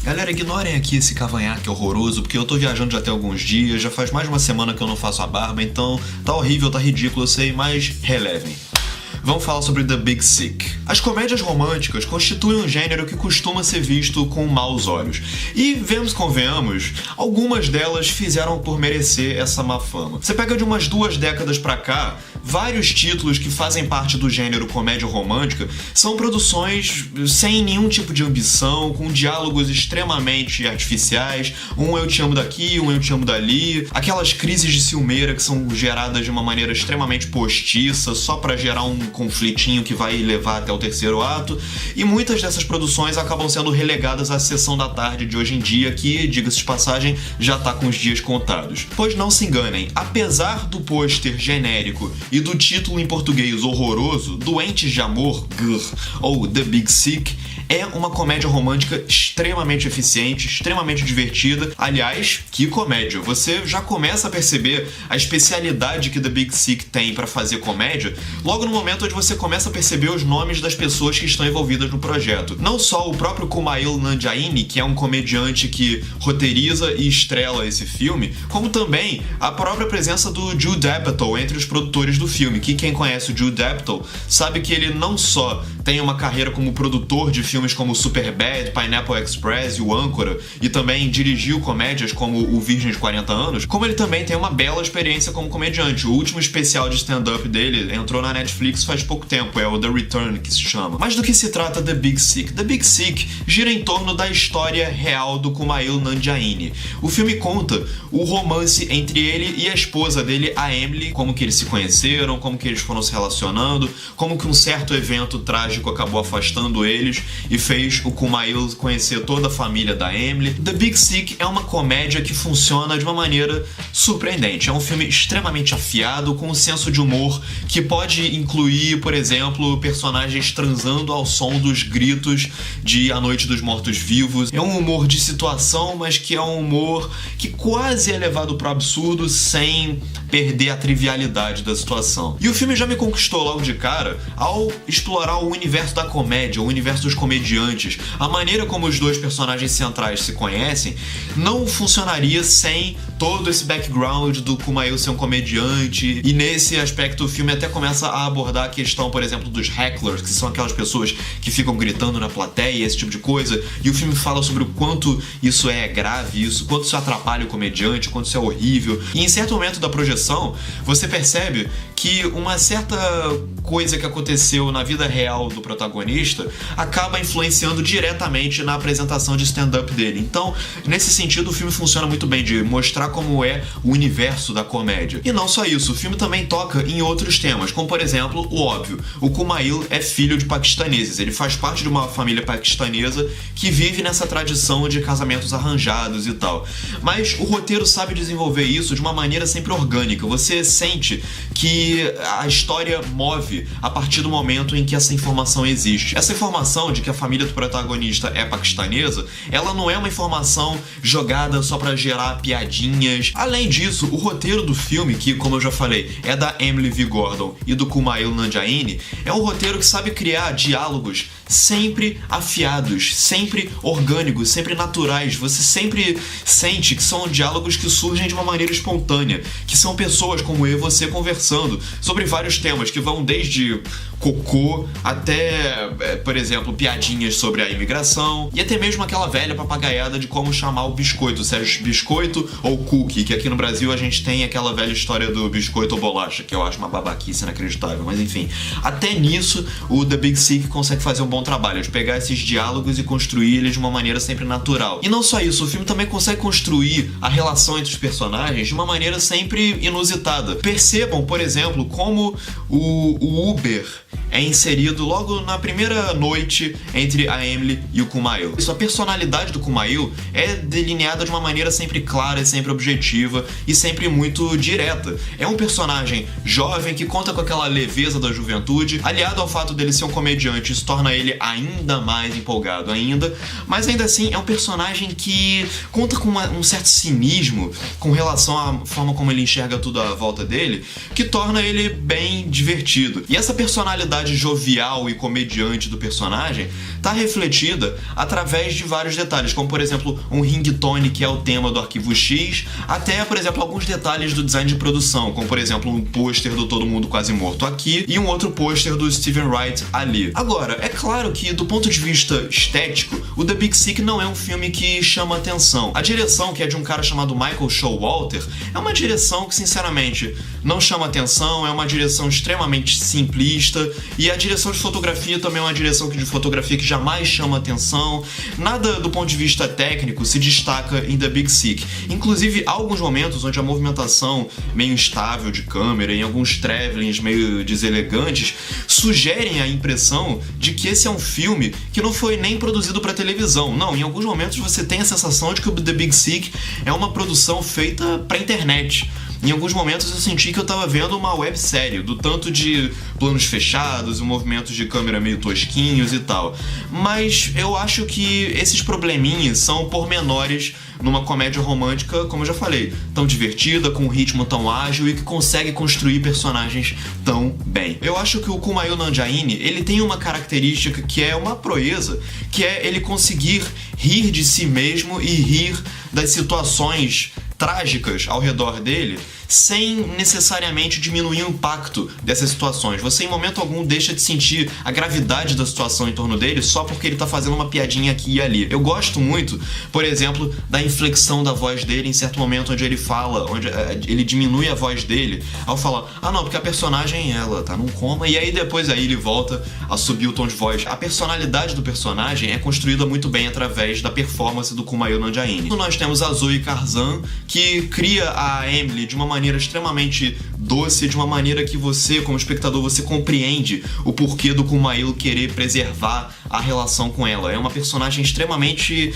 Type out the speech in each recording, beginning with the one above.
Galera, ignorem aqui esse cavanhaque horroroso, porque eu tô viajando já tem alguns dias, já faz mais de uma semana que eu não faço a barba, então tá horrível, tá ridículo, eu sei, mas relevem. Vamos falar sobre The Big Sick. As comédias românticas constituem um gênero que costuma ser visto com maus olhos. E, convenhamos, algumas delas fizeram por merecer essa má fama. Você pega de umas 2 décadas pra cá, vários títulos que fazem parte do gênero comédia romântica são produções sem nenhum tipo de ambição, com diálogos extremamente artificiais, um eu te amo daqui, um eu te amo dali, aquelas crises de ciumeira que são geradas de uma maneira extremamente postiça, só pra gerar um conflitinho que vai levar até o 3º ato, e muitas dessas produções acabam sendo relegadas à sessão da tarde de hoje em dia, que, diga-se de passagem, já tá com os dias contados. Pois não se enganem, apesar do pôster genérico e do título em português horroroso, Doentes de Amor, ou The Big Sick, é uma comédia romântica extremamente eficiente, extremamente divertida. Aliás, que comédia! Você já começa a perceber a especialidade que The Big Sick tem para fazer comédia logo no momento onde você começa a perceber os nomes das pessoas que estão envolvidas no projeto. Não só o próprio Kumail Nanjiani, que é um comediante que roteiriza e estrela esse filme, como também a própria presença do Judd Apatow entre os produtores do filme, que quem conhece o Judd Apatow sabe que ele não só tem uma carreira como produtor de filmes como Superbad, Pineapple Express e o Âncora, e também dirigiu comédias como O Virgem de 40 Anos, como ele também tem uma bela experiência como comediante. O último especial de stand-up dele entrou na Netflix faz pouco tempo, é o The Return que se chama. Mas do que se trata The Big Sick? The Big Sick gira em torno da história real do Kumail Nanjiani. O filme conta o romance entre ele e a esposa dele, a Emily, como que eles se conheceram, como que eles foram se relacionando, como que um certo evento trágico acabou afastando eles e fez o Kumail conhecer toda a família da Emily. The Big Sick é uma comédia que funciona de uma maneira surpreendente. É um filme extremamente afiado, com um senso de humor que pode incluir, por exemplo, personagens transando ao som dos gritos de A Noite dos Mortos-Vivos. É um humor de situação, mas que é um humor que quase é levado pro absurdo sem perder a trivialidade da situação. E o filme já me conquistou logo de cara ao explorar o universo da comédia, o universo dos comediantes. A maneira como os dois personagens centrais se conhecem não funcionaria sem todo esse background do Kumail ser um comediante, e nesse aspecto o filme até começa a abordar a questão, por exemplo, dos hecklers, que são aquelas pessoas que ficam gritando na plateia, esse tipo de coisa, e o filme fala sobre o quanto isso é grave, quanto isso atrapalha o comediante, quanto isso é horrível. E em certo momento da projeção, você percebe que uma certa coisa que aconteceu na vida real do protagonista acaba influenciando diretamente na apresentação de stand-up dele. Então, nesse sentido, o filme funciona muito bem de mostrar como é o universo da comédia. E não só isso, o filme também toca em outros temas, como por exemplo, o óbvio, o Kumail é filho de paquistaneses, ele faz parte de uma família paquistanesa que vive nessa tradição de casamentos arranjados e tal. Mas o roteiro sabe desenvolver isso de uma maneira sempre orgânica. Você sente que a história move a partir do momento em que essa informação existe. Essa informação de que a família do protagonista é paquistanesa, ela não é uma informação jogada só pra gerar piadinhas. Além disso, o roteiro do filme, que, como eu já falei, é da Emily V. Gordon e do Kumail Nanjiani, é um roteiro que sabe criar diálogos sempre afiados, sempre orgânicos, sempre naturais. Você sempre sente que são diálogos que surgem de uma maneira espontânea, que são pessoas como eu e você conversando sobre vários temas, que vão desde cocô até, por exemplo, piadinhas sobre a imigração, e até mesmo aquela velha papagaiada de como chamar o biscoito, se é biscoito ou cookie, que aqui no Brasil a gente tem aquela velha história do biscoito ou bolacha, que eu acho uma babaquice inacreditável, mas enfim. Até nisso, o The Big Sick consegue fazer um bom trabalho, de pegar esses diálogos e construir eles de uma maneira sempre natural. E não só isso, o filme também consegue construir a relação entre os personagens de uma maneira sempre inusitada. Percebam, por exemplo, como o Uber é inserido logo na primeira noite entre a Emily e o Kumail. A personalidade do Kumail é delineada de uma maneira sempre clara, sempre objetiva e sempre muito direta. É um personagem jovem que conta com aquela leveza da juventude, aliado ao fato dele ser um comediante, isso torna ele ainda mais empolgado ainda, mas ainda assim é um personagem que conta com um certo cinismo com relação à forma como ele enxerga tudo à volta dele, que torna ele bem divertido. E essa personalidade personalidade jovial e comediante do personagem tá refletida através de vários detalhes, como por exemplo um ringtone que é o tema do Arquivo X, até por exemplo alguns detalhes do design de produção, como por exemplo um pôster do Todo Mundo Quase Morto aqui e um outro pôster do Steven Wright ali. Agora, é claro que do ponto de vista estético, o The Big Sick não é um filme que chama atenção. A direção, que é de um cara chamado Michael Showalter, é uma direção que sinceramente não chama atenção, é uma direção extremamente simplista, e a direção de fotografia também é uma direção de fotografia que jamais chama atenção. Nada do ponto de vista técnico se destaca em The Big Sick. Inclusive, há alguns momentos onde a movimentação meio instável de câmera, em alguns travelings meio deselegantes, sugerem a impressão de que esse é um filme que não foi nem produzido para televisão. Não, em alguns momentos você tem a sensação de que o The Big Sick é uma produção feita para internet. Em alguns momentos eu senti que eu tava vendo uma websérie, do tanto de planos fechados e movimentos de câmera meio tosquinhos e tal. Mas eu acho que esses probleminhas são pormenores numa comédia romântica, como eu já falei, tão divertida, com um ritmo tão ágil e que consegue construir personagens tão bem. Eu acho que o Kumail Nanjiani, ele tem uma característica que é uma proeza, que é ele conseguir rir de si mesmo e rir das situações trágicas ao redor dele, sem necessariamente diminuir o impacto dessas situações. Você em momento algum deixa de sentir a gravidade da situação em torno dele só porque ele tá fazendo uma piadinha aqui e ali. Eu gosto muito, por exemplo, da inflexão da voz dele em certo momento onde ele fala, onde ele diminui a voz dele ao falar, não, porque a personagem ela tá num coma, e aí depois aí ele volta a subir o tom de voz. A personalidade do personagem é construída muito bem através da performance do Kumail Nanjiani. Nós temos a Zoe Kazan, que cria a Emily de uma maneira extremamente doce, de uma maneira que você, como espectador, você compreende o porquê do Kumail querer preservar a relação com ela. É uma personagem extremamente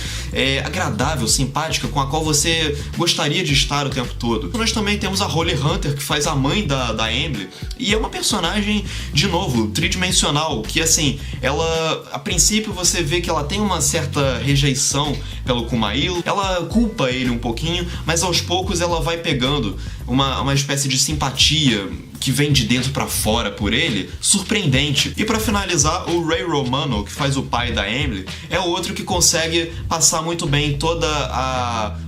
agradável, simpática, com a qual você gostaria de estar o tempo todo. Nós também temos a Holly Hunter, que faz a mãe da Emily, e é uma personagem, de novo, tridimensional, que assim, ela, a princípio você vê que ela tem uma certa rejeição pelo Kumail, ela culpa ele um pouquinho, mas aos poucos ela vai pegando uma espécie de simpatia que vem de dentro pra fora por ele, surpreendente. E pra finalizar, o Ray Romano, que faz o pai da Emily, é outro que consegue passar muito bem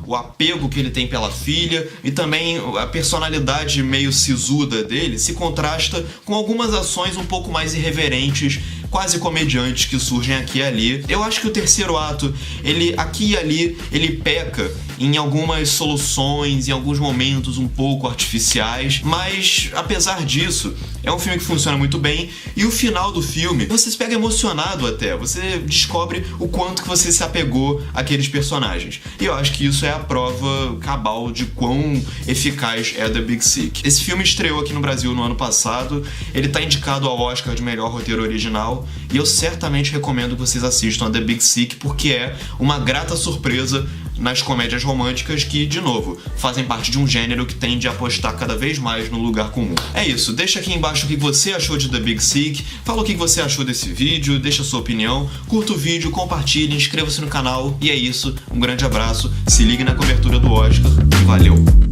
o apego que ele tem pela filha, e também a personalidade meio sisuda dele se contrasta com algumas ações um pouco mais irreverentes, quase comediantes, que surgem aqui e ali. Eu acho que o terceiro ato, ele aqui e ali, ele peca em algumas soluções, em alguns momentos um pouco artificiais, mas apesar disso, é um filme que funciona muito bem, e o final do filme, você se pega emocionado até, você descobre o quanto que você se apegou àqueles personagens. E eu acho que isso é a prova cabal de quão eficaz é The Big Sick. Esse filme estreou aqui no Brasil no ano passado, ele tá indicado ao Oscar de melhor roteiro original, e eu certamente recomendo que vocês assistam a The Big Sick, porque é uma grata surpresa nas comédias românticas que, de novo, fazem parte de um gênero que tende a apostar cada vez mais no lugar comum. É isso, deixa aqui embaixo o que você achou de The Big Sick, fala o que você achou desse vídeo, deixa a sua opinião, curta o vídeo, compartilhe, inscreva-se no canal, e é isso, um grande abraço, se ligue na cobertura do Oscar e valeu!